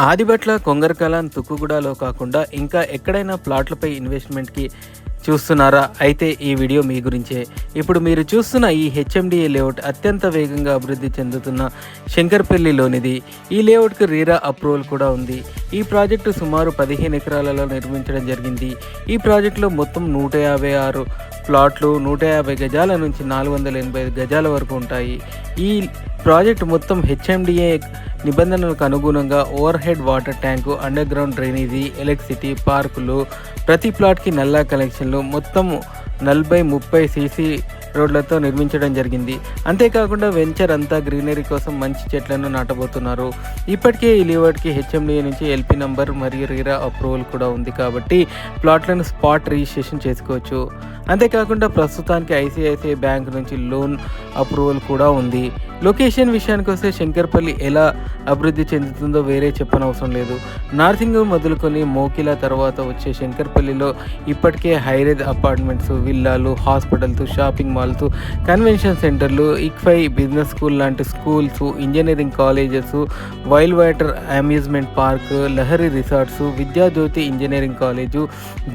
ఆదిబట్ల, కొంగరకలాన్, తుక్కుగూడలో కాకుండా ఇంకా ఎక్కడైనా ప్లాట్లపై ఇన్వెస్ట్మెంట్‌కి చూస్తున్నారా? అయితే ఈ వీడియో మీ గురించే. ఇప్పుడు మీరు చూస్తున్న ఈ హెచ్ఎండిఏ లేఅవుట్ అత్యంత వేగంగా అభివృద్ధి చెందుతున్న శంకర్పల్లిలోనిది. ఈ లేఅవుట్‌కి రీరా అప్రూవల్ కూడా ఉంది. ఈ ప్రాజెక్టు సుమారు 15 ఎకరాలలో నిర్మించడం జరిగింది. ఈ ప్రాజెక్టులో మొత్తం 156 ప్లాట్లు 150 గజాల నుంచి 485 గజాల వరకు ఉంటాయి. ఈ ప్రాజెక్టు మొత్తం హెచ్ఎండిఏ నిబంధనలకు అనుగుణంగా over head water tank, under ground drainage, electricity, పార్కులు, ప్రతి ప్లాట్కి నల్లా కనెక్షన్లు, మొత్తం 40-30 సీసీ రోడ్లతో నిర్మించడం జరిగింది. అంతేకాకుండా వెంచర్ అంతా గ్రీనరీ కోసం మంచి చెట్లను నాటబోతున్నారు. ఇప్పటికే ఈ లేఅవుట్కి హెచ్ఎండిఏ నుంచి ఎల్పీ నంబర్ మరియు రీరా అప్రూవల్ కూడా ఉంది కాబట్టి ప్లాట్లను స్పాట్ రిజిస్ట్రేషన్ చేసుకోవచ్చు. అంతేకాకుండా ప్రస్తుతానికి ఐసిఐసిఐ బ్యాంక్ నుంచి లోన్ అప్రూవల్ కూడా ఉంది. లొకేషన్ విషయానికి వస్తే శంకర్పల్లి ఎలా అభివృద్ధి చెందుతుందో వేరే చెప్పనవసరం లేదు. నార్సింగ్ మొదలుకొని మోకిలా తర్వాత వచ్చే శంకర్పల్లిలో ఇప్పటికే హైరేజ్ అపార్ట్మెంట్స్, విల్లాలు, హాస్పిటల్స్, షాపింగ్ మాల్స్, కన్వెన్షన్ సెంటర్లు, ఇక్ఫై బిజినెస్ స్కూల్ లాంటి schools, engineering colleges, wild water amusement park, Lahari resorts, Vidyajyothi engineering college,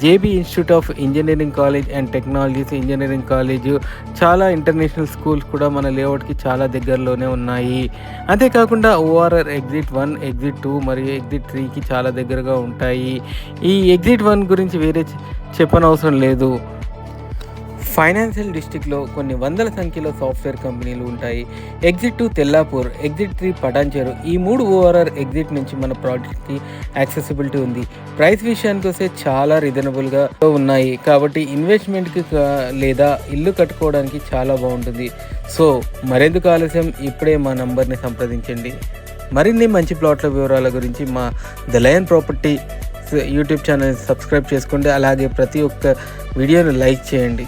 JB institute of engineering college and technologies engineering college, చాలా ఇంటర్నేషనల్ స్కూల్స్ కూడా మన లేఅవుట్కి చాలా దగ్గరలోనే ఉన్నాయి. అంతేకాకుండా ఓఆర్ఆర్ ఎగ్జిట్ 1, ఎగ్జిట్ 2 మరియు ఎగ్జిట్ 3కి చాలా దగ్గరగా ఉంటాయి. ఈ ఎగ్జిట్ 1 గురించి వేరే చెప్పనవసరం లేదు. ఫైనాన్షియల్ డిస్ట్రిక్ట్లో కొన్ని వందల సంఖ్యలో సాఫ్ట్వేర్ కంపెనీలు ఉంటాయి. ఎగ్జిట్ 2 తెల్లాపూర్, ఎగ్జిట్ 3 పటాన్చెరు, ఈ 3 ఓఆర్ఆర్ ఎగ్జిట్ నుంచి మన ప్రాజెక్ట్కి యాక్సెసిబిలిటీ ఉంది. ప్రైస్ విషయానికి వస్తే చాలా రీజనబుల్గా ఉన్నాయి కాబట్టి ఇన్వెస్ట్మెంట్కి లేదా ఇల్లు కట్టుకోవడానికి చాలా బాగుంటుంది. సో మరెందుకు ఆలస్యం, ఇప్పుడే మా నంబర్ని సంప్రదించండి. మరిన్ని మంచి ప్లాట్ల వివరాల గురించి మా the lion property YouTube channel subscribe చేసుకోండి. అలాగే ప్రతి ఒక్క వీడియోను లైక్ చేయండి.